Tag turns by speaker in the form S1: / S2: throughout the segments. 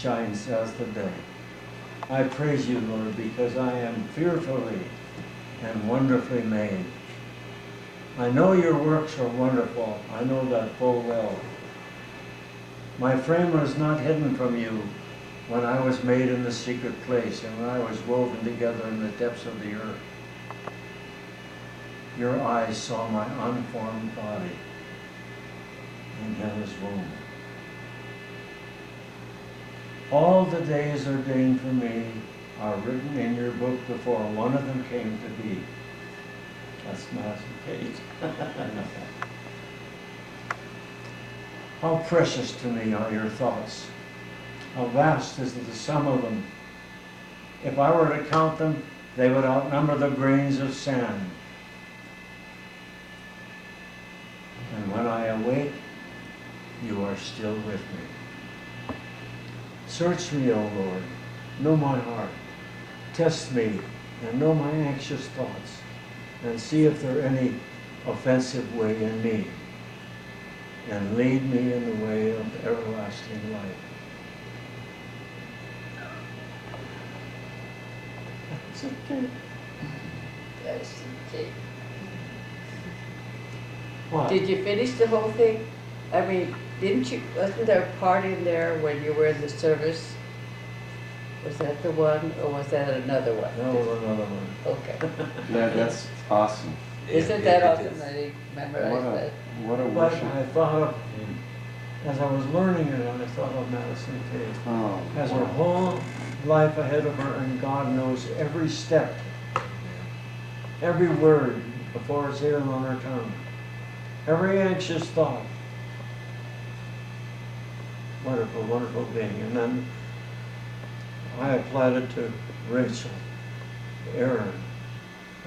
S1: shines as the day. I praise you, Lord, because I am fearfully and wonderfully made. I know your works are wonderful. I know that full well. My frame was not hidden from you when I was made in the secret place and when I was woven together in the depths of the earth. Your eyes saw my unformed body in Hannah's womb. All the days ordained for me are written in your book before one of them came to be. That's Master Kate. How precious to me are your thoughts. How vast is the sum of them. If I were to count them, they would outnumber the grains of sand. And when I awake, you are still with me. Search me, O Lord, know my heart. Test me and know my anxious thoughts, and see if there any offensive way in me, and lead me in the way of everlasting life. That's okay.
S2: That's okay.
S1: What?
S2: Did you finish the whole thing? I mean, wasn't there a part in there when you were in the service? Was that the one, or was that another one?
S1: That was another one.
S2: Okay.
S3: That's awesome.
S2: Isn't that awesome that he memorized that?
S3: What a
S1: But
S3: worship.
S1: I thought of, as I was learning it, I thought of Madison Kate.
S3: Oh,
S1: Has her whole life ahead of her, and God knows every step, every word before it's even on her tongue, every anxious thought. Wonderful, wonderful being. And then I applied it to Rachel, Aaron,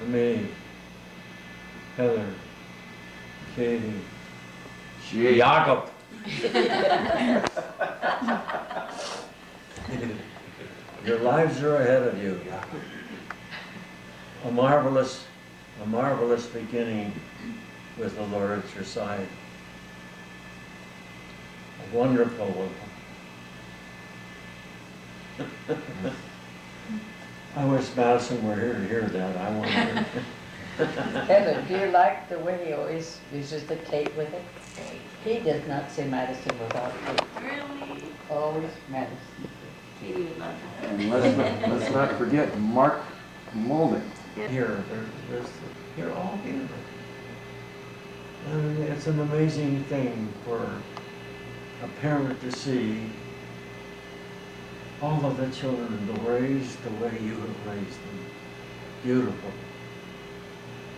S1: Amelie, Heather, Katie, Jakob. Your lives are ahead of you. A marvelous beginning with the Lord at your side. A wonderful one. I wish Madison were here to hear that. I want her.
S2: Heather, do you like the way he always uses the Kate with it? He does not say Madison without Kate.
S4: Really?
S2: Always Madison.
S4: Katie would love that.
S3: and let's not forget Mark Molding.
S1: Here, there's here, all here. And it's an amazing thing for a parent to see all of the children raised the way you have raised them. Beautiful,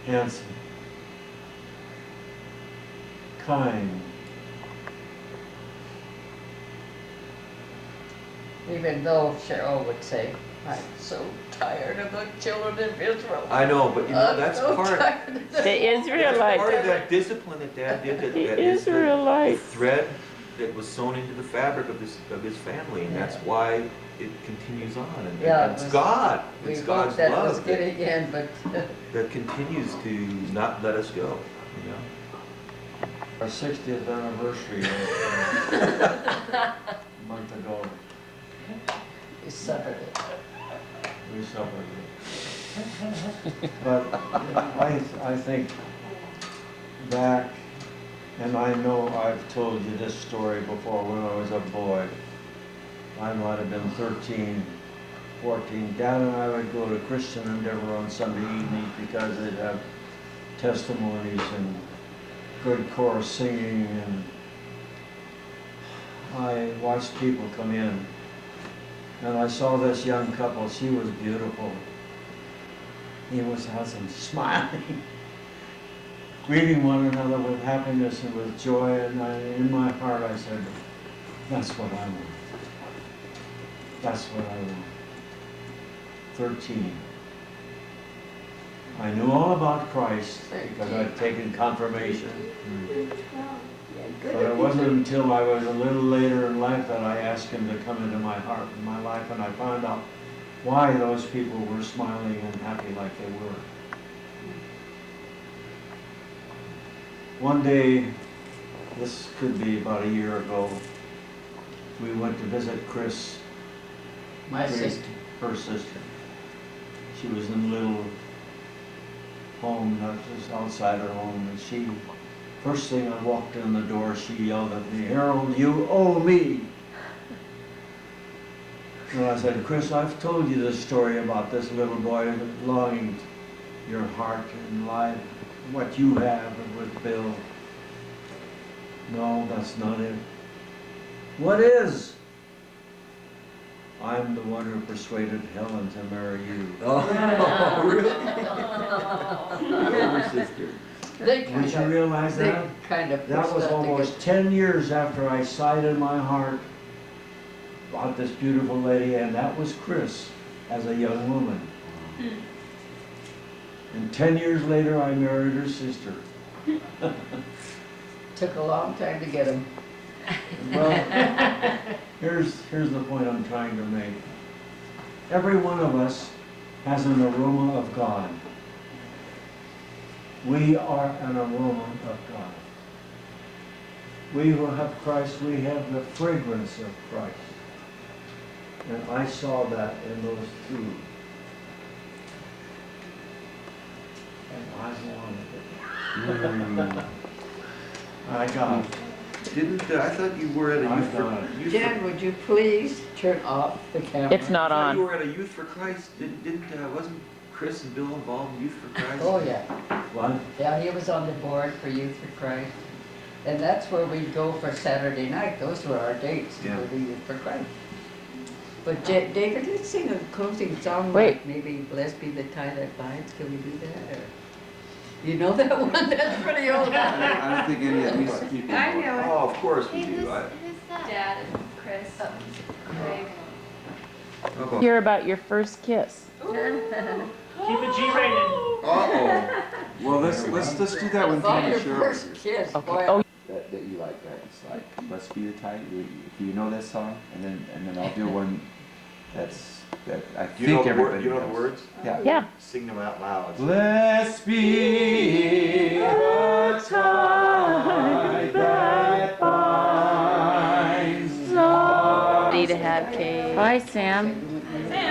S1: handsome, kind.
S2: Even though Cheryl would say, I'm so tired of the children of Israel.
S5: I know, but you know,
S2: I'm
S5: that's
S2: so
S5: part,
S2: tired of
S4: The
S5: that's
S4: Israelites.
S5: part of that discipline that Dad did, that
S4: The
S5: that is the
S4: Israelites.
S5: thread that was sewn into the fabric of his family, and that's
S2: Yeah.
S5: why it continues on, and
S2: Yeah,
S5: and
S2: it
S5: it's
S2: was-
S5: God,
S2: We
S5: it's
S2: hoped
S5: God's
S2: that was
S5: love that,
S2: getting in, but
S5: that continues to not let us go, you know?
S1: Our 60th anniversary was a month ago.
S2: we suffered it.
S1: We suffered it. But I think back, and I know I've told you this story before when I was a boy. I might have been 13, 14. Dad and I would go to Christian Endeavor on Sunday evening because they'd have testimonies and good chorus singing, and I watched people come in. And I saw this young couple. She was beautiful. He was handsome, smiling, greeting one another with happiness and with joy. And in my heart I said, that's what I want. That's what I want. 13. I knew all about Christ because I'd taken confirmation. But it wasn't until I was a little later in life that I asked him to come into my heart and my life, and I found out why those people were smiling and happy like they were. One day, this could be about a year ago, we went to visit Chris
S2: My sister.
S1: Her sister. She was in a little home that was outside her home, and she, first thing I walked in the door, she yelled at me, "Harold, you owe me." And I said, "Chris, I've told you this story about this little boy longing your heart and life, what you have with Bill." "No, that's not it." "What is?" "I'm the one who persuaded Helen to marry you."
S5: Oh, really? Older sister.
S2: They kind
S1: Did you
S2: of,
S1: realize
S2: they
S1: that?
S2: kind of
S1: That
S2: pushed
S1: was
S2: that
S1: almost
S2: together.
S1: 10 years after I sighed in my heart about this beautiful lady, and that was Chris as a young woman. And 10 years later, I married her sister.
S2: Took a long time to get them.
S1: Well, here's the point I'm trying to make. Every one of us has an aroma of God. We are an aroma of God. We who have Christ, we have the fragrance of Christ. And I saw that in those two. And I wanted it. I got it.
S5: Didn't, I thought you were at a
S1: I
S5: youth
S1: got
S5: for,
S1: it.
S5: youth
S2: Jen,
S5: for,
S2: would you please turn off the camera?
S6: It's not
S5: I thought you
S6: on.
S5: were at a Youth for Christ, wasn't Chris and Bill involved in Youth for Christ?
S2: Oh, yeah.
S1: What?
S2: Yeah, he was on the board for Youth for Christ. And that's where we'd go for Saturday night. Those were our dates
S5: Yeah.
S2: for the Youth for Christ. But David, let's sing a closing song.
S6: Wait.
S2: Like maybe "Blessed Be the Tie That Binds." Can we do that? Or, you know that one? That's pretty old.
S3: I don't think any of these people.
S4: I know it.
S5: Oh, of course we
S4: Hey,
S5: do.
S4: who's
S5: I-
S4: that? Dad and Chris. Craig.
S5: how about-
S6: Hear about your first kiss.
S7: Keep it G-rated.
S5: Uh-oh.
S3: Well, let's do that one
S2: About
S3: thing,
S2: your
S3: sure.
S2: first kiss.
S6: Okay.
S2: Boy,
S6: Oh,
S3: That you like, that. It's like, let's be the type, if you know that song, and then I'll do one that I
S5: Do you know
S3: think
S5: the
S3: everybody
S5: you know the
S3: knows.
S5: words?
S3: Yeah.
S6: yeah.
S5: Sing them out loud.
S3: Blessed be the tie that binds.
S6: Ready to have cake. Bye, Sam.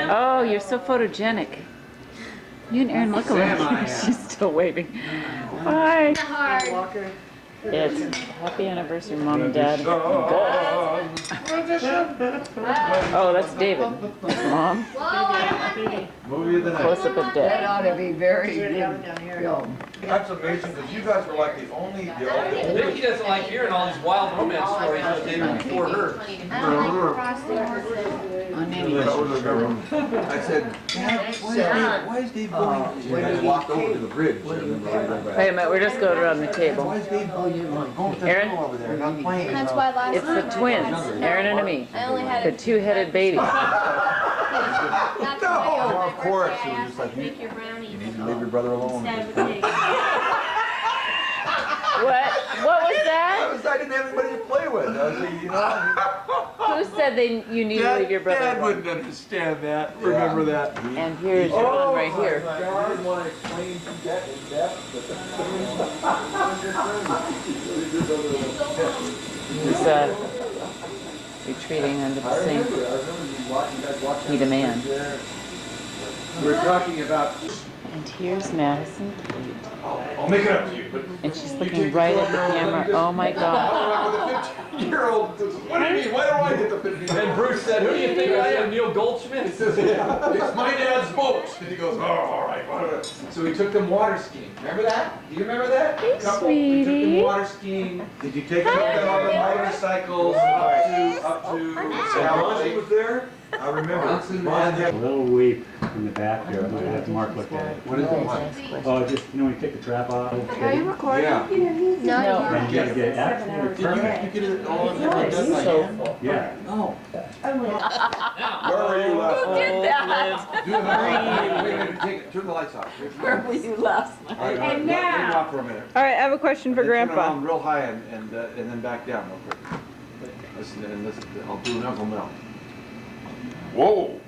S6: Oh, you're so photogenic. You and Erin look alike. She's still waving. Bye.
S4: Hard.
S2: Walker.
S6: It's happy anniversary, Mom and Dad. Oh, that's David. Mom.
S4: Whoa, I don't want to.
S3: Movie of the night.
S6: Close up of
S2: That
S6: Dad.
S2: ought to be very
S7: Turn it
S2: good
S7: down here.
S2: film.
S8: That's amazing, because you guys were like the only,
S7: Vicky doesn't like hearing all these wild romance stories that David before her.
S4: I don't like frosted horses.
S2: On any.
S5: I said, Dad, why is Dave going?
S2: when
S5: And I
S2: he
S5: walked over
S2: came-
S5: to the bridge.
S2: when
S5: I
S2: he
S5: remember
S2: came-
S5: I remember.
S6: Wait a minute, we're just going around the
S5: Why
S6: table.
S5: is Dave
S2: Oh, you like.
S5: going with the
S6: Aaron?
S5: girl over there, not playing?
S4: That's why last
S6: It's the
S4: time
S6: twins, Aaron and me.
S4: I only had
S6: The two-headed baby.
S4: That's why on my
S5: Of course,
S4: birthday,
S5: it
S4: I
S5: was just
S4: asked
S5: like,
S4: to
S5: you
S4: make your brownies
S5: need to leave your brother alone.
S4: instead of a cake.
S6: What was that?
S5: I didn't have anybody to play with. I was like, you know.
S6: Who said you need to leave your brother
S3: Dad
S6: alone?
S3: wouldn't understand that, remember that.
S6: And here's your one right here.
S5: I didn't want to explain to that in depth,
S6: He's retreating under the sink. He the man.
S3: We're talking about.
S6: And here's Madison Kate.
S8: I'll make it up to you, but.
S6: And she's looking right at the camera. Oh my God.
S8: I'm like the 15-year-old, what do you mean, why do I get the 15-year-old?
S7: And Bruce said, who do you think I am, Neil Goldschmidt?
S8: He says, it's my dad's boat. And he goes, oh, all right, whatever. So we took them water skiing. Remember that? Do you remember that?
S6: Hey,
S8: Couple, we took them
S6: sweetie.
S8: water skiing.
S5: Did you take
S8: Took them on the
S6: Hi.
S8: motorcycles up to.
S5: Bronson was there? I remember.
S8: Bronson,
S5: Bronson.
S9: A little weep in the back there. I'm gonna have Mark look at it.
S5: What is it?
S9: Oh, just, you know, when you take the trap off.
S4: Are you recording?
S5: Yeah.
S6: No.
S9: Then you gotta get it absolutely
S5: Did you
S9: perfect.
S5: get it all done by hand?
S9: Yeah.
S5: Oh. Where were you last
S6: Who did that?
S5: Do it. Wait, take it. Turn the lights off.
S6: Where were you last night?
S5: All right, let me off for a minute.
S10: All right, I have a question for
S5: Then turn it
S10: Grandpa.
S5: on real high and then back down real quick. Listen, and listen, I'll do an Uncle Mel. Whoa!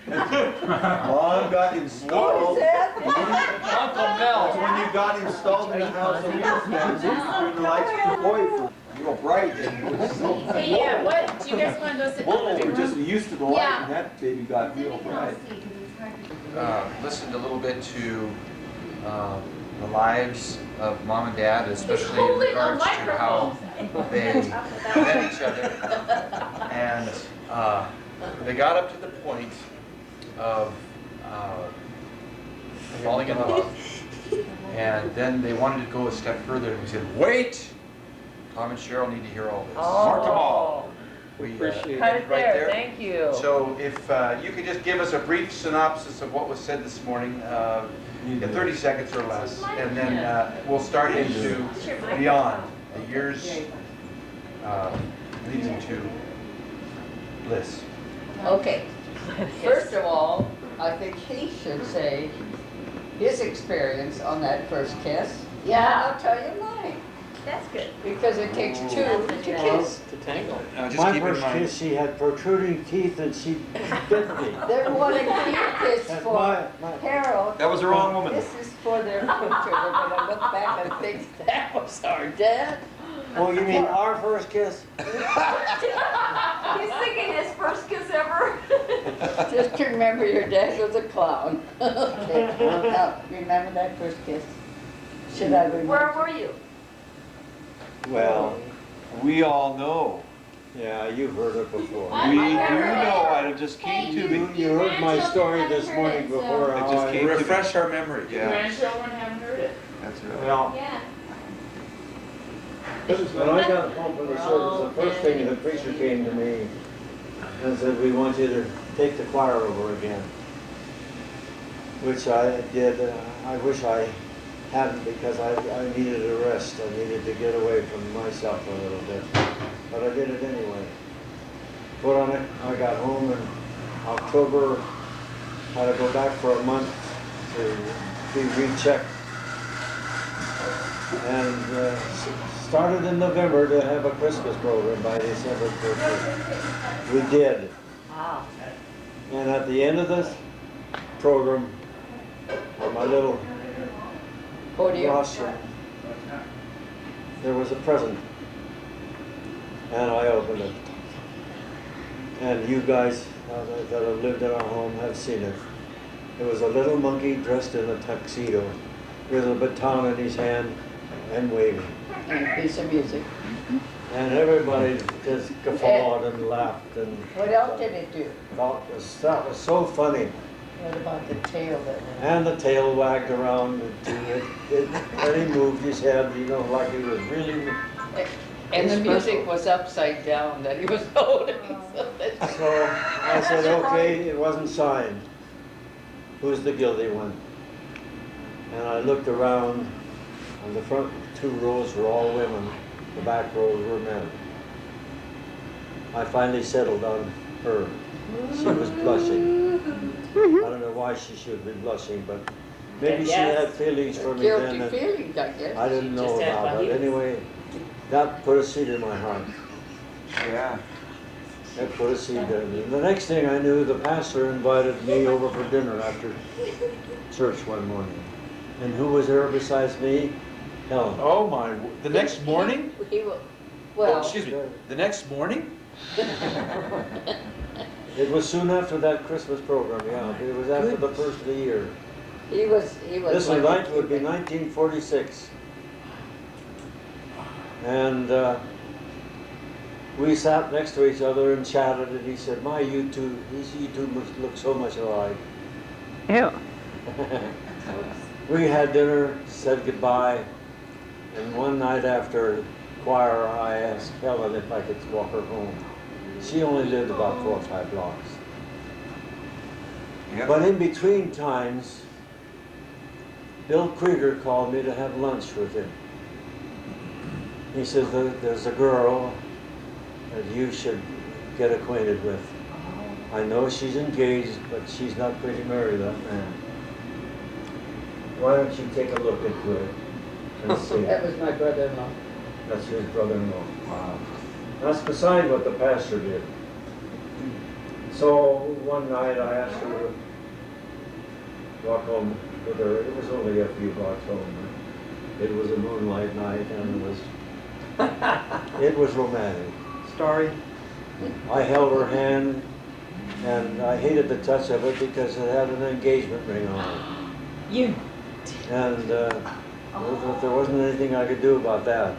S5: Mom got installed.
S7: Uncle Mel.
S5: When you got installed in the house, so we turn the lights for boy for
S3: real bright and it was so.
S6: Hey, yeah, what, do you guys wanna go sit in the
S3: Whoa,
S6: living
S3: we're just
S6: room?
S3: used to the light
S4: Yeah.
S3: and that baby got real bright.
S7: Listened a little bit to the lives of mom and dad, especially in
S6: Holding a
S7: regards to how they met each other. And they got up to the point of falling in love. And then they wanted to go a step further and we said, wait! Tom and Cheryl need to hear all this. Mark them all. We
S2: Appreciate
S6: Cut
S7: ended
S6: it
S7: right
S6: there, thank you.
S7: So if you could just give us a brief synopsis of what was said this morning, in 30 seconds or less, and then we'll start into beyond the years leading to bliss.
S2: Okay, first of all, I think he should say his experience on that first kiss.
S6: Yeah.
S2: I'll tell you mine,
S6: That's good.
S2: because it takes two to kiss.
S7: To tango. Just
S1: My
S7: keep in
S1: first
S7: mind.
S1: kiss, she had protruding teeth and she bit me.
S2: They want a cute kiss
S1: That's
S2: for
S1: my-
S2: Harold.
S3: That was the wrong woman.
S2: This is for their future. They're gonna look back and think that was our dad.
S1: Oh, you mean our first kiss?
S6: He's thinking his first kiss ever.
S2: Just to remember your dad was a clown. Okay, now, remember that first kiss? Should I remember?
S6: Where were you?
S1: Well,
S3: We all know.
S1: yeah, you've heard it before.
S3: We do know, it just came to me.
S1: You heard my story this morning before.
S3: It
S1: how
S3: just
S1: I-
S3: came to me.
S7: Refresh our memory.
S3: Yeah,
S6: Grandchildren haven't heard it.
S3: that's right.
S1: Well,
S4: Yeah.
S1: when I got home from the service, the first thing the preacher came to me and said, "We want you to take the choir over again." Which I did. I wish I hadn't, because I needed a rest. I needed to get away from myself a little bit. But I did it anyway. Put on it. I got home in October. Had to go back for a month to be rechecked. And started in November to have a Christmas program by December 15th. We did.
S6: Wow.
S1: And at the end of this program, on my little
S2: Podium.
S1: rostrum, there was a present. And I opened it. And you guys that have lived in our home have seen it. It was a little monkey dressed in a tuxedo with a baton in his hand and waving.
S2: And a piece of music.
S1: And everybody just guffawed and laughed and
S2: What else did it do?
S1: that was so funny.
S2: What about the tail that went?
S1: And the tail wagged around and he moved his head, you know, like he was really.
S2: And the music was upside down that he was holding.
S1: So I said, okay, it wasn't signed. Who's the guilty one? And I looked around, and the front 2 rows were all women, the back rows were men. I finally settled on her. She was blushing. I don't know why she should be blushing, but maybe she had feelings for me then.
S2: Guilty
S1: that
S2: feelings, I guess.
S1: I didn't know
S6: Just had
S1: about, but
S6: feelings.
S1: anyway, that put a seed in my heart.
S3: Yeah.
S1: That put a seed there. The next thing I knew, the pastor invited me over for dinner after church one morning. And who was there besides me? Helen.
S8: Oh my, the next morning?
S2: He wa-
S8: Oh,
S2: Well,
S8: excuse me, the next morning?
S1: It was soon after that Christmas program, yeah. It was after the first of the year.
S2: he was.
S1: This night would be 1946. And we sat next to each other and chatted, and he said, you two must look so much alike.
S6: Ew.
S1: We had dinner, said goodbye, and one night after choir, I asked Helen if I could walk her home. She only lived about 4 or 5 blocks.
S3: Yep.
S1: But in between times, Bill Krieger called me to have lunch with him. He says, there's a girl that you should get acquainted with. I know she's engaged, but she's not going to marry that man. Why don't you take a look into it and see?
S2: That was my brother-in-law.
S1: That's his brother-in-law. Wow. That's beside what the pastor did. So one night I asked her to walk home with her. It was only a few blocks home. It was a moonlight night and it was It was romantic. Starry, I held her hand, and I hated the touch of it because it had an engagement ring on it.
S6: You.
S1: And there wasn't anything I could do about that.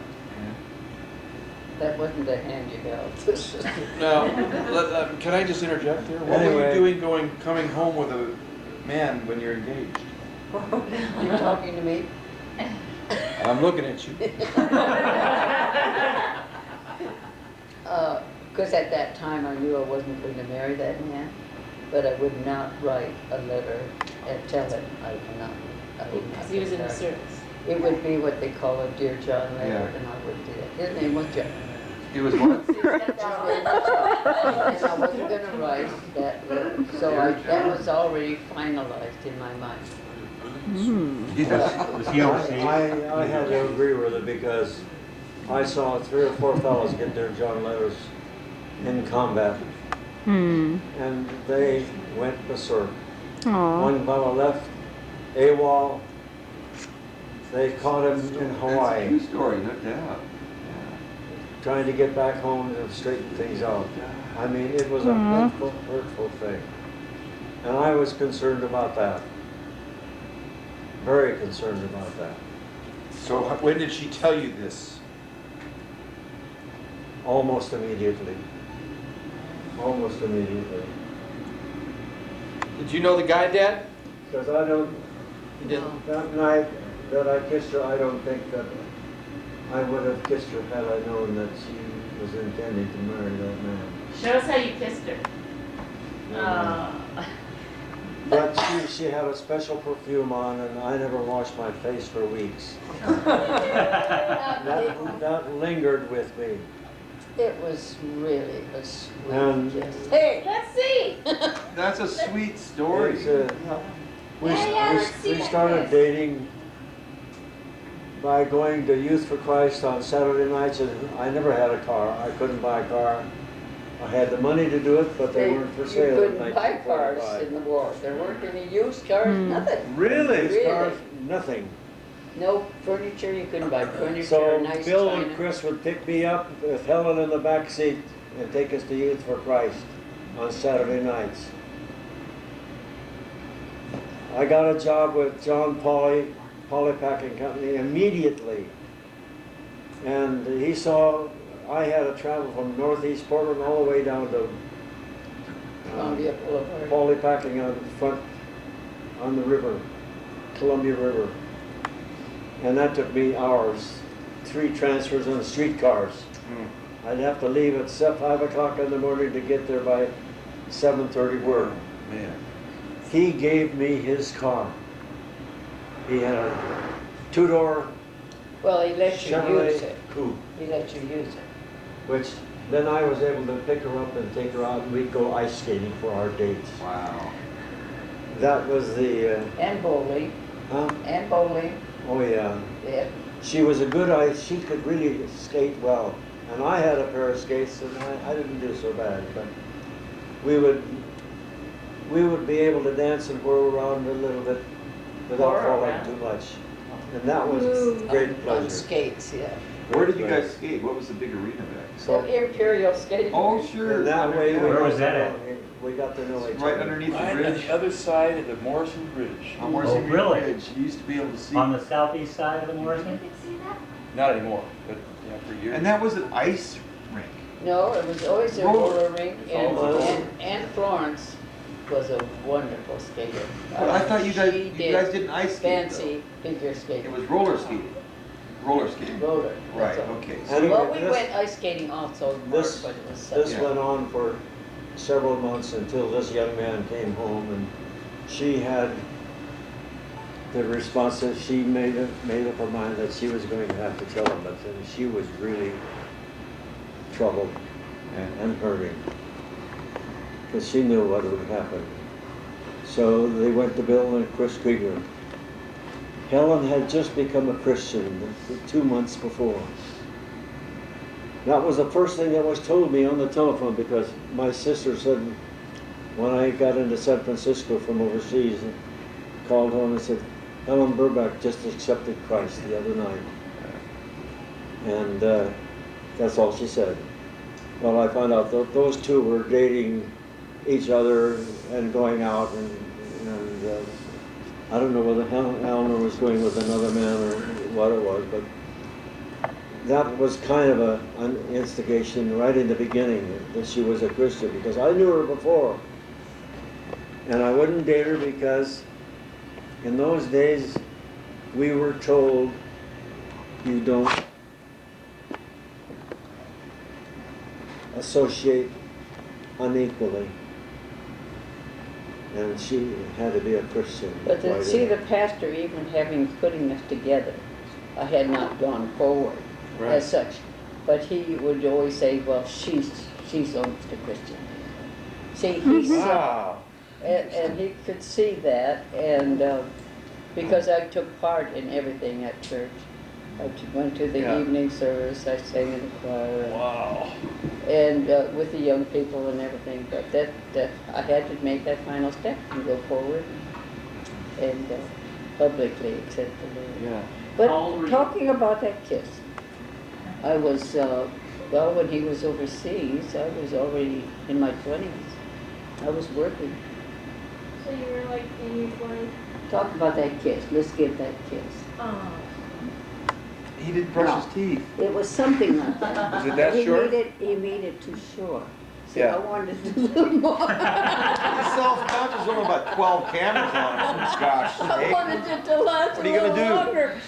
S2: That wasn't the hand you held.
S7: Now, can I just interject here? What were
S1: Anyway.
S7: you doing coming home with a man when you're engaged?
S2: You talking to me?
S7: I'm looking at you.
S2: Because at that time I knew I wasn't going to marry that man, but I would not write a letter and tell him I would not.
S6: Because he was in the
S2: marry.
S6: service.
S2: It would be what they call a Dear John letter,
S3: Yeah.
S2: and I wouldn't do that. His name was John.
S3: It was what?
S2: And I wasn't gonna write that letter, so that was already finalized in my mind.
S9: Was he overseas?
S1: I had to agree with it because I saw 3 or 4 fellows get their John letters in combat, and they went berserk. One fellow left AWOL. They caught him in
S3: That's a
S1: Hawaii,
S3: true story, no doubt.
S1: trying to get back home and straighten things out. I mean, it was a hurtful thing. And I was concerned about that. Very concerned about that.
S7: So when did she tell you this?
S1: Almost immediately. Almost immediately.
S7: Did you know the guy, Dad?
S1: Because I don't,
S7: You didn't.
S1: that night that I kissed her, I don't think that I would have kissed her had I known that she was intending to marry that man.
S6: Show us how you kissed her.
S1: But she had a special perfume on, and I never washed my face for weeks. That lingered with me.
S2: It was really a sweet
S1: And-
S2: kiss. Hey!
S6: Let's see.
S3: That's a sweet story.
S1: It's, we
S4: let's see that
S1: started
S4: kiss.
S1: dating by going to Youth for Christ on Saturday nights, and I never had a car. I couldn't buy a car. I had the money to do it, but they weren't for
S2: You
S1: sale in
S2: couldn't buy cars
S1: 1945.
S2: in the war. There weren't any used cars, nothing.
S1: Really?
S2: Really?
S1: Cars, nothing.
S2: No furniture, you couldn't buy furniture,
S1: So
S2: nice
S1: Bill
S2: china.
S1: and Chris would pick me up with Helen in the back seat and take us to Youth for Christ on Saturday nights. I got a job with John Poly Packing Company immediately. And he saw I had to travel from northeast Portland all the way down to
S2: Columbia Boulevard.
S1: Poly Packing on the front, on the river, Columbia River. And that took me hours, 3 transfers on streetcars. I'd have to leave at 5 o'clock in the morning to get there by 7:30 work.
S7: Man.
S1: He gave me his car. He had a 2-door
S2: Well, he let you use
S1: Chevrolet
S2: it.
S1: coupe,
S2: He let you use it.
S1: which then I was able to pick her up and take her out, and we'd go ice skating for our dates.
S3: Wow.
S1: That was the,
S2: And bowling,
S1: huh?
S2: and bowling,
S1: Oh yeah.
S2: yeah.
S1: She was a good ice, she could really skate well. And I had a pair of skates, and I didn't do so bad, but we would be able to dance and whirl around a little bit without
S6: Whirl
S1: falling
S6: around.
S1: too much. And that was great
S2: On
S1: pleasure.
S2: skates, yeah.
S3: Where did you guys skate? What was the big arena there?
S2: So Imperial Skating.
S3: Oh, sure.
S1: And that way we
S9: Where was
S1: got
S9: that
S1: to
S9: at?
S1: know- we got to know each
S3: Right
S1: other.
S3: underneath the
S7: Right on
S3: bridge.
S7: the other side of the Morrison Bridge.
S3: On Morrison
S9: Oh, really?
S3: Bridge. You used to be able to see.
S9: On the southeast side of the
S4: You
S9: Morrison?
S4: could see that?
S7: Not anymore, but yeah, for years.
S3: And that was an ice rink.
S2: No, it was always a
S3: Roller.
S2: roller rink, and,
S1: always roller.
S2: and Florence was a wonderful skater.
S3: But I thought you guys,
S2: She
S3: you guys didn't ice skate.
S2: fancy figure
S3: Though.
S2: skating.
S3: It was roller skating. Roller skating.
S2: Roller.
S3: Right.
S2: that's all.
S3: Okay.
S1: And
S3: So,
S2: Well, we
S1: this-
S2: went ice skating also,
S1: this-
S2: but it was
S1: This
S2: such
S3: Yeah.
S1: went on for several months until this young man came home, and she had the response that she made up her mind that she was going to have to tell him, and she was really troubled and hurting because she knew what would happen. So they went to Bill and Chris Krieger. Helen had just become a Christian 2 months before. That was the first thing that was told me on the telephone, because my sister said, when I got into San Francisco from overseas, called home and said, Helen Burback just accepted Christ the other night. And That's all she said. Well, I found out that those two were dating each other and going out, and I don't know whether Eleanor was going with another man or what it was, but that was kind of an instigation right in the beginning that she was a Christian, because I knew her before. And I wouldn't date her because in those days we were told you don't associate unequally. And she had to be a Christian.
S2: But to see the pastor even putting us together, I had not gone forward as such. But he would always say, well, she's almost a Christian. See, he saw, and he could see that, and because I took part in everything at church. I went to the evening service, I sang in the choir.
S5: Wow.
S2: And with the young people and everything, but that I had to make that final step and go forward and publicly accept the Lord.
S5: Yeah.
S2: But talking about that kiss, I was, well, when he was overseas, I was already in my 20s. I was working.
S4: So you were like in your 20s?
S2: Talk about that kiss. Let's get that kiss.
S4: Oh.
S5: He didn't brush his teeth.
S2: It was something like that.
S5: Was it that short?
S2: He made it too short. See,
S5: Yeah.
S2: I wanted to do a little more.
S5: He's self-conscious, only about 12 cameras on him. Gosh.
S2: I wanted it to last
S5: What are
S2: a
S5: you gonna
S2: little
S5: do?
S2: longer.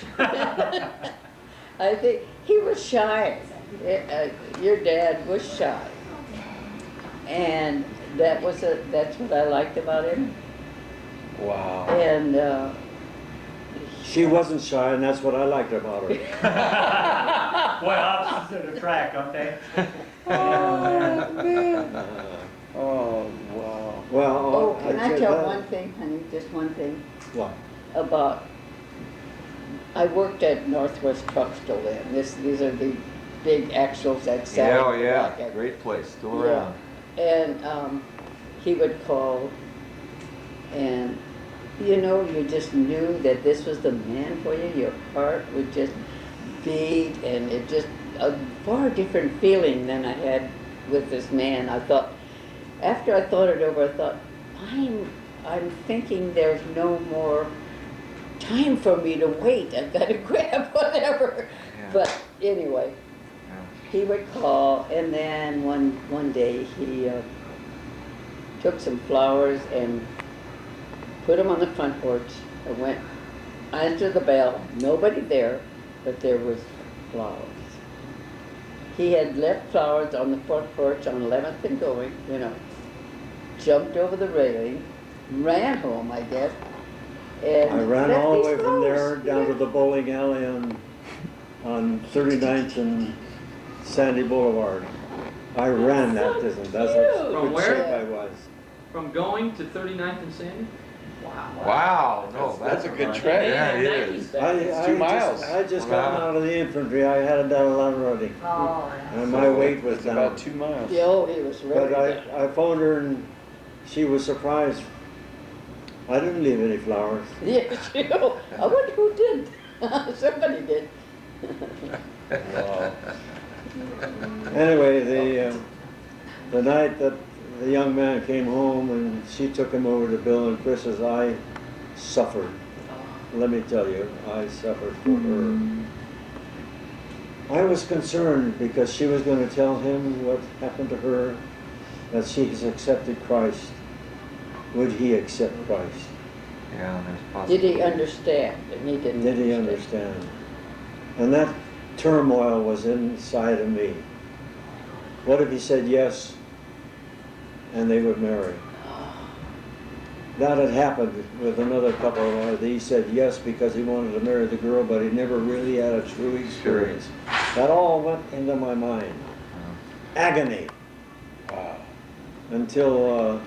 S2: I think he was shy. Your dad was shy, and that's what I liked about him.
S5: Wow.
S2: And
S1: She wasn't shy, and that's what I liked about her.
S9: Boy, opposites attract, don't they?
S5: Oh, wow.
S1: Well,
S2: oh, can I
S1: said
S2: tell
S1: that-
S2: one thing, honey? Just one thing
S1: What?
S2: about. I worked at Northwest Truck Still then. These are the big axles that sat.
S5: Yeah, oh,
S2: in the
S5: yeah.
S2: back.
S5: Great place. Still
S2: Yeah.
S5: around.
S2: And he would call, and you know, you just knew that this was the man for you. Your heart would just beat, and it just a far different feeling than I had with this man. I thought, after I thought it over, I thought, I'm thinking there's no more time for me to wait. I've got to grab whatever.
S5: Yeah.
S2: But anyway, he would call, and then one day he took some flowers and put them on the front porch. I went, answered the bell, nobody there, but there was flowers. He had left flowers on the front porch on 11th and going, you know, jumped over the railing, ran home, I guess, and
S1: I ran
S2: left
S1: all the
S2: these
S1: way from there
S2: flowers.
S1: down to the bowling alley on 39th and Sandy Boulevard. I ran that distance. That's how
S10: From
S1: good
S10: where?
S1: shape I was.
S10: From going to 39th and Sandy?
S5: Wow. No, that's a good trek. Yeah, it is. It's 2 miles.
S1: I just
S5: Wow.
S1: got out of the infantry. I had it done a lot already.
S2: Oh,
S1: And my weight was
S5: It's
S1: down.
S5: about 2 miles.
S2: yeah, oh, he was ready.
S1: But I phoned her and she was surprised. I didn't leave any flowers.
S2: Yeah, sure. I wonder who did. Somebody did.
S5: Wow.
S1: Anyway, the night that the young man came home and she took him over to Bill and Chris's, I suffered. Let me tell you, I suffered for her. I was concerned because she was going to tell him what happened to her, that she has accepted Christ. Would he accept Christ?
S5: Yeah, there's
S2: Did
S5: possibility.
S2: he understand? And he didn't.
S1: Did he understand? And that turmoil was inside of me. What if he said yes and they would marry? That had happened with another couple. He said yes because he wanted to marry the girl, but he never really had a true experience. That all went into my mind. Agony.
S5: Wow.
S1: Until,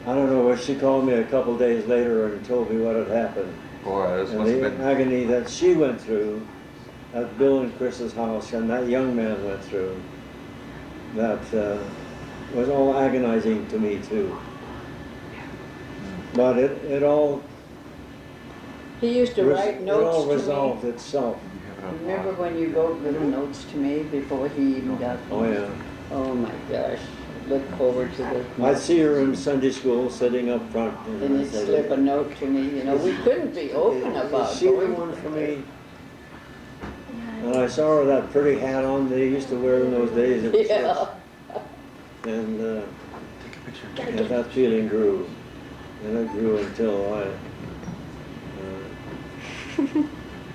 S1: I don't know, she called me a couple days later and told me what had happened.
S5: Boy, this
S1: And
S5: must have
S1: the
S5: been.
S1: agony that she went through at Bill and Chris's house and that young man went through, that was all agonizing to me too. But it all
S2: He used to write
S1: it all
S2: notes to me.
S1: resolved itself.
S2: Remember when you wrote little notes to me before he even got
S1: Oh,
S2: home?
S1: yeah.
S2: Oh my gosh, look forward to the.
S1: I'd see her in Sunday school sitting up front.
S2: And he'd slip a note to me, you know, we couldn't be open about
S1: Is she the
S2: going
S1: one
S2: to
S1: for
S2: the-
S1: me? And I saw her that pretty hat on they used to wear in those days. It was
S2: Yeah.
S1: And
S3: Take a picture.
S1: yeah, that feeling grew. And it grew until I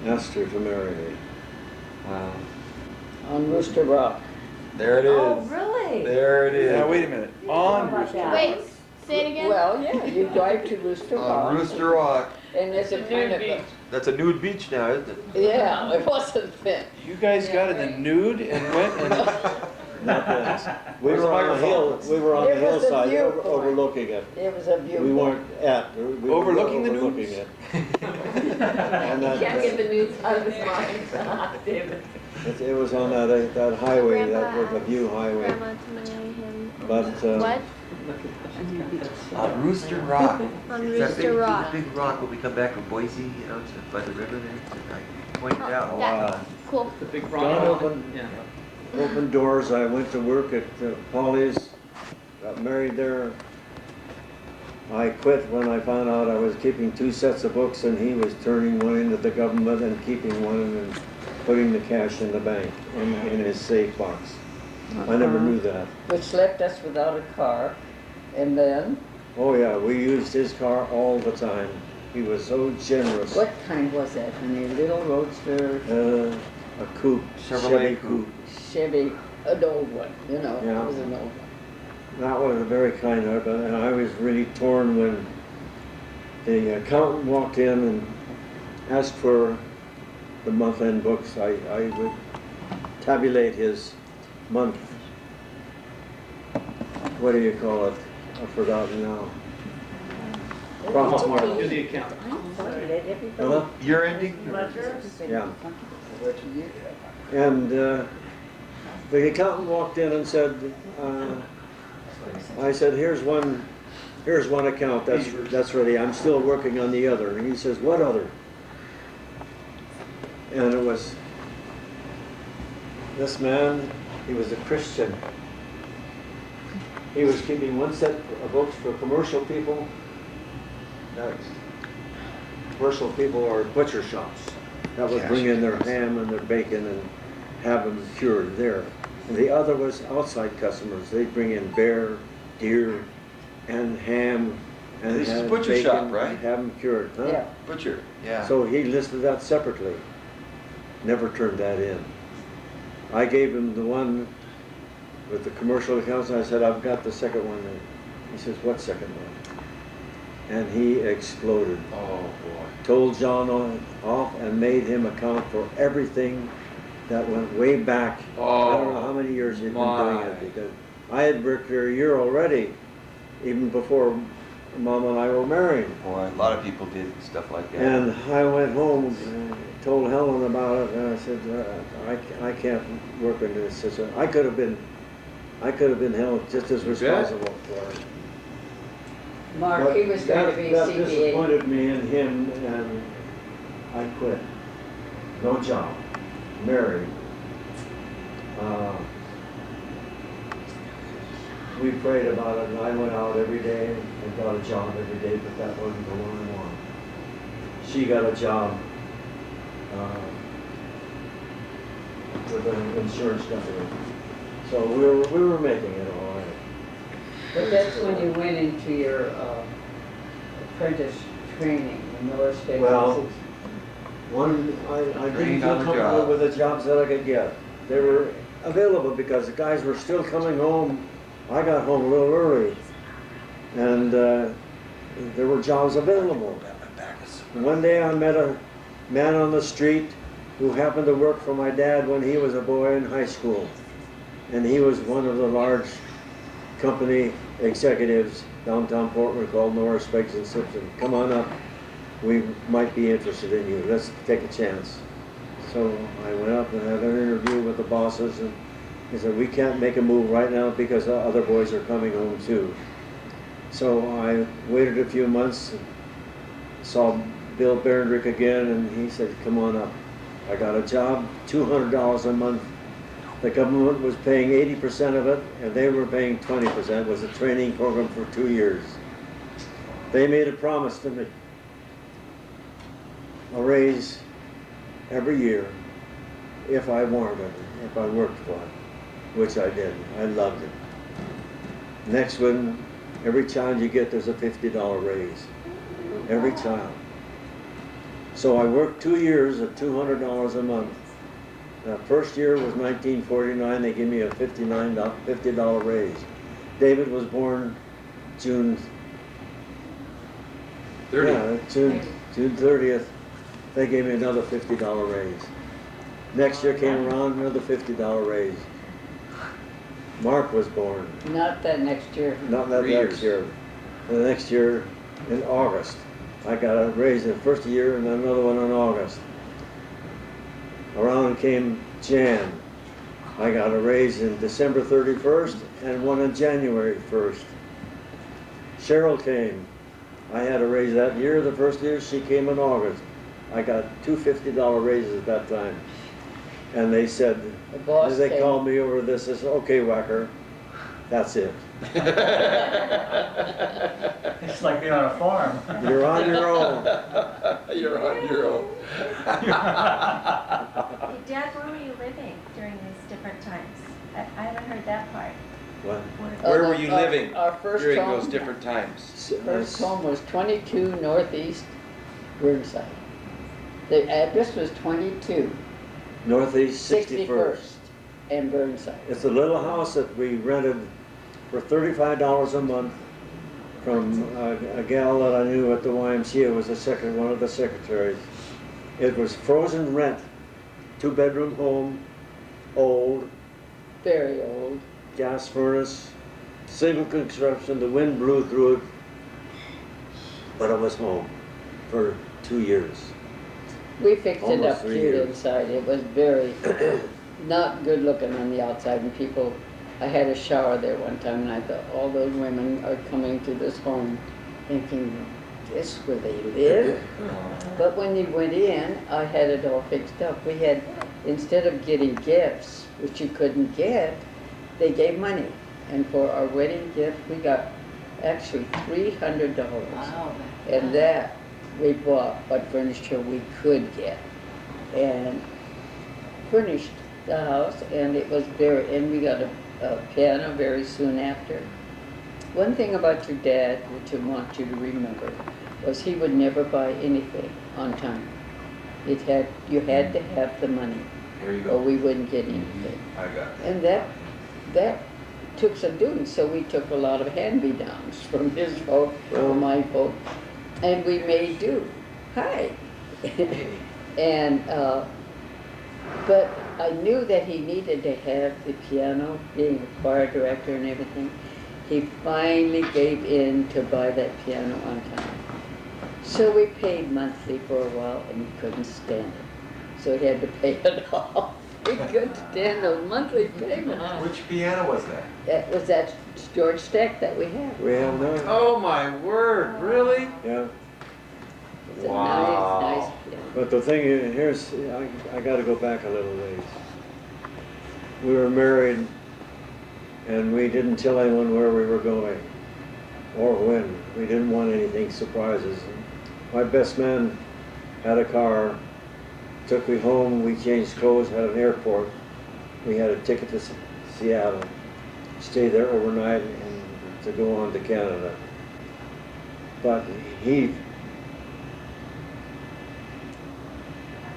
S1: asked her to marry me.
S3: Wow.
S2: On Rooster Rock.
S3: There it is.
S6: Oh, really?
S3: There it is.
S5: Now, wait a minute, on
S6: How about
S5: Rooster
S6: that?
S5: Rock.
S4: Wait, say it again.
S2: Well, yeah, you drive to Rooster Rock.
S3: On Rooster Rock.
S2: And there's a kind of a,
S3: That's a nude beach now, isn't it?
S2: yeah, it wasn't fit.
S5: You guys got in the nude and went and,
S1: Not that. We
S3: Where's
S1: were
S3: the
S1: on the hill,
S3: microphone?
S1: we were on the
S2: It was a
S1: hillside
S2: viewpoint.
S1: overlooking it.
S2: It was a view.
S1: We weren't at, we were
S5: Overlooking the
S1: overlooking
S5: nudes?
S1: it. And that-
S6: Can't get the news out of his mind. David.
S1: It was on that highway, that was the view highway.
S4: Grandma to marry him.
S1: But,
S4: What?
S3: On Rooster Rock.
S4: On
S3: It's that
S4: Rooster Rock.
S3: big rock when we come back from Boise, you know, to, by the river there. I pointed out.
S4: Oh, that- Cool.
S10: The big
S1: John
S10: rock.
S1: opened,
S10: Yeah.
S1: opened doors. I went to work at Polly's, got married there. I quit when I found out I was keeping 2 sets of books and he was turning one into the government and keeping one and putting the cash in the bank, in his safe box. I never knew that.
S2: Which left us without a car. And then,
S1: Oh yeah, we used his car all the time. He was so generous.
S2: what kind was that, honey? Little roadster,
S1: A coupe,
S3: Chevrolet
S1: Chevy coupe.
S2: Chevy, an old one, you know,
S1: Yeah.
S2: it was an old one.
S1: That was very kind of him, and I was really torn when the accountant walked in and asked for the month-end books. I would tabulate his month. What do you call it? I've forgotten now. Profit margin.
S10: Do the account.
S2: I'm sorry, let everybody.
S1: Huh?
S3: You're ending?
S1: Yeah. And the accountant walked in and said, I said, here's one account, that's ready, I'm still working on the other. And he says, what other? And it was, this man, he was a Christian. He was keeping 1 set of books for commercial people. Commercial people are butcher shops that would bring in their ham and their bacon and have them cured there. And the other was outside customers. They'd bring in bear, deer, and ham and
S3: This is
S1: have
S3: butcher
S1: bacon
S3: shop, right?
S1: and have them cured. Huh?
S2: Yeah.
S3: Butcher, yeah.
S1: So he listed that separately. Never turned that in. I gave him the one with the commercial accounts. I said, I've got the second one. And he says, what second one? And he exploded.
S3: Oh, boy.
S1: Told John off and made him account for everything that went way back. I don't know how many years he'd been doing it, because I had worked here a year already, even before Mom and I were married.
S3: Boy, a lot of people did stuff like that.
S1: And I went home and told Helen about it, and I said, I can't work in this system. I could have been held just as responsible for it.
S2: Mark,
S1: But
S2: he was going to be a
S1: that
S2: CPA.
S1: disappointed me in him, and I quit. No job, married. We prayed about it, and I went out every day and got a job every day, but that wasn't the one I wanted. She got a job with an insurance company. So we were making it all right.
S2: But that's when you went into your apprentice training, the Miller State.
S1: Well, I didn't
S3: Trained
S1: feel
S3: on the
S1: comfortable
S3: job.
S1: with the jobs that I could get. They were available because the guys were still coming home. I got home a little early, and there were jobs available. One day I met a man on the street who happened to work for my dad when he was a boy in high school. And he was one of the large company executives downtown Portland called Norris Spikes and Simpson. Come on up, we might be interested in you, let's take a chance. So I went up and had an interview with the bosses, and he said, we can't make a move right now because the other boys are coming home too. So I waited a few months, saw Bill Berendrick again, and he said, come on up. I got a job, $200 a month. The government was paying 80% of it, and they were paying 20%. It was a training program for 2 years. They made a promise to me, a raise every year if I wanted it, if I worked for it, which I did. I loved it. Next one, every child you get, there's a $50 raise. Every child. So I worked 2 years at $200 a month. The first year was 1949. They gave me a $50 raise. David was born June
S5: 30.
S1: Yeah, June 30th. They gave me another $50 raise. Next year came around, another $50 raise. Mark was born.
S2: Not that next year.
S1: Not that
S5: 3
S1: next
S5: years.
S1: year. The next year, in August, I got a raise in the first year and another one in August. Around came Jan. I got a raise in December 31st and one on January 1st. Cheryl came. I had a raise that year, the first year. She came in August. I got two $50 raises at that time. And they said,
S2: The boss
S1: as they
S2: came.
S1: called me over this, they said, okay, Wacker, that's it.
S9: It's like being on a farm.
S1: You're on your own.
S5: You're on your own.
S11: Dad, where were you living during these different times? I haven't heard that part.
S1: What?
S7: Where were you
S2: Our-
S7: living
S2: our first
S7: during
S2: home-
S7: those different times?
S2: First home was 22 Northeast Burnside. The address was 22
S1: Northeast 61st.
S2: 61st and Burnside.
S1: It's a little house that we rented for $35 a month from a gal that I knew at the YMCA, was one of the secretaries. It was frozen rent, 2-bedroom home, old,
S2: Very old.
S1: gas furnace, single construction, the wind blew through it, but it was home for 2 years.
S2: We fixed it
S1: Almost
S2: up
S1: 3
S2: cute
S1: years.
S2: inside. It was very not good looking on the outside, and people, I had a shower there one time and I thought, all those women are coming to this home thinking, this where they live? But when you went in, I had it all fixed up. We had, instead of getting gifts, which you couldn't get, they gave money. And for our wedding gift, we got actually $300.
S6: Wow.
S2: And that we bought what furniture we could get. And furnished the house, and it was and we got a piano very soon after. One thing about your dad, which I want you to remember, was he would never buy anything on time. You had to have the money,
S5: Here you
S2: or
S5: go.
S2: we wouldn't get anything.
S5: I got it.
S2: And that took some doing, so we took a lot of hand-me-downs from his folk, from my folk, and we made do. Hi. And, but I knew that he needed to have the piano, being a choir director and everything. He finally gave in to buy that piano on time. So we paid monthly for a while, and he couldn't stand it. So he had to pay it off. He couldn't stand those monthly payments.
S5: Which piano was that?
S2: That was that George Stack that we have.
S1: We have no,
S5: Oh my word, really?
S1: yeah.
S2: It's a
S5: Wow.
S2: nice piano.
S1: But the thing is, here's, I gotta go back a little ways. We were married and we didn't tell anyone where we were going or when. We didn't want anything surprises. My best man had a car, took me home, we changed clothes, had an airport. We had a ticket to Seattle, stayed there overnight and to go on to Canada. But he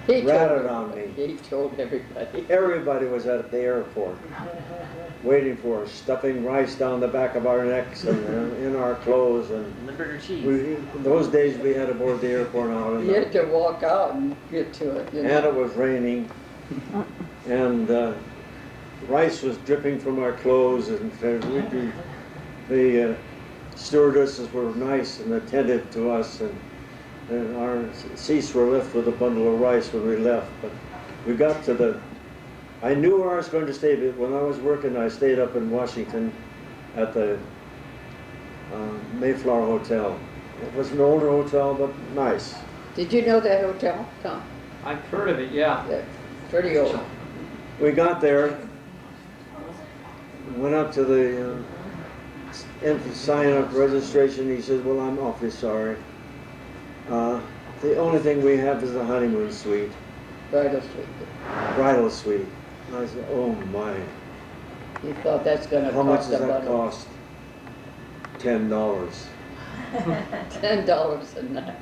S1: ratted on me.
S2: He told everybody.
S1: Everybody was at the airport, waiting for us, stuffing rice down the back of our necks and in our clothes. And
S10: Limburger cheese.
S1: in those days, we had to board the airport out,
S2: You had to walk out and get to it, you
S1: and
S2: know.
S1: it was raining, and rice was dripping from our clothes, and the stewardesses were nice and attentive to us, and our seats were left with a bundle of rice when we left. But we got to I knew where I was going to stay, but when I was working, I stayed up in Washington at the Mayflower Hotel. It was an older hotel, but nice.
S2: Did you know that hotel, Tom?
S10: I've heard of it, yeah.
S2: Yeah, pretty old.
S1: We got there, went up to the sign up registration. He says, well, I'm awfully sorry. The only thing we have is the honeymoon suite,
S2: Bridal Street.
S1: bridal suite. And I said, oh my,
S2: You thought that's gonna
S1: how much
S2: cost
S1: does that
S2: about
S1: cost? $10.
S2: $10 a night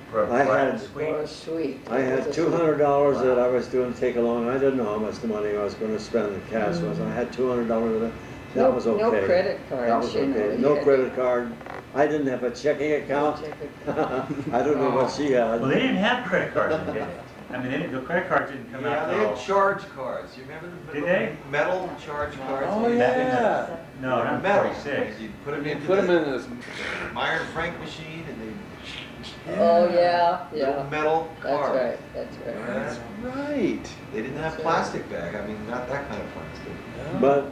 S9: For a
S1: I
S9: bridal
S1: had-
S9: suite.
S2: for a suite.
S1: I had
S2: It was a
S1: $200 that I was doing take along. I didn't know how much the money I was gonna spend in cash was. I had $200 of it.
S2: No-
S1: That was okay.
S2: no credit cards,
S1: That was
S2: you know,
S1: okay.
S2: you
S1: No
S2: had-
S1: credit card. I didn't have a checking account.
S2: Check it.
S1: I don't know what she
S9: Well, they
S1: had.
S9: didn't have credit cards then, did they? I mean, the credit cards didn't come
S8: Yeah,
S9: out
S8: they had
S9: till.
S8: charge cards, you remember the
S9: Did they?
S8: metal charge cards?
S5: Oh,
S8: You
S5: yeah.
S9: No, not
S8: Metal.
S9: 46.
S8: You put them into
S5: Put them
S8: the
S5: in this,
S8: Meyer and Frank machine and they,
S2: Oh, yeah,
S8: little
S2: yeah.
S8: metal
S2: That's
S8: card.
S2: right, that's right.
S8: That's
S5: right.
S8: They didn't have plastic bag, I mean, not that kind of plastic.
S1: But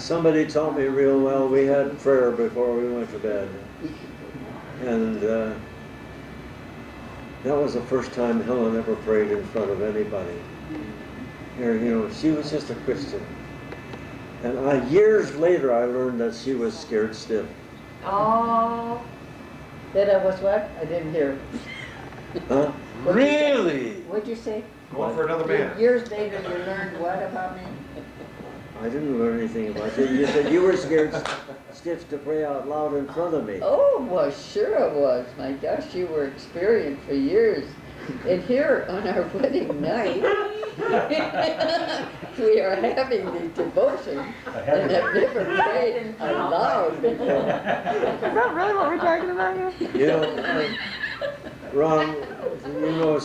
S1: somebody taught me real well. We had prayer before we went to bed. And that was the first time Helen ever prayed in front of anybody. Here, you know, she was just a Christian. And years later, I learned that she was scared stiff.
S2: Oh. That I was what? I didn't hear.
S1: Huh?
S5: Really?
S2: What'd you say?
S8: Going for another man.
S2: Years later, you learned what about me?
S1: I didn't learn anything about you. You said you were scared stiff to pray out loud in front of me.
S2: Oh, well, sure I was. My gosh, you were experienced for years. And here on our wedding night, we are having the devotion and have never prayed aloud before.
S6: Is that really what we're talking about here?
S1: You know, Ron, you know,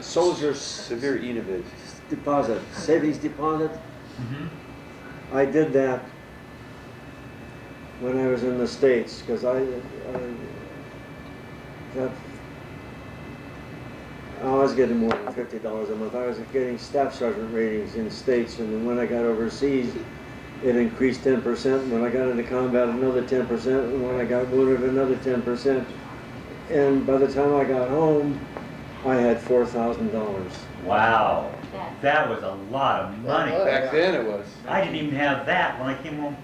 S1: soldiers'
S3: Severe Enovich.
S1: deposit, savings deposit.
S9: Mm-hmm.
S1: I did that when I was in the States, because I was getting more than $50 a month. I was getting staff sergeant ratings in the States, and then when I got overseas, it increased 10%. When I got into combat, another 10%. And when I got wounded, another 10%. And by the time I got home, I had $4,000.
S9: Wow, that was a lot of money.
S2: That was.
S5: Back then it was.
S9: I didn't even have that when I came home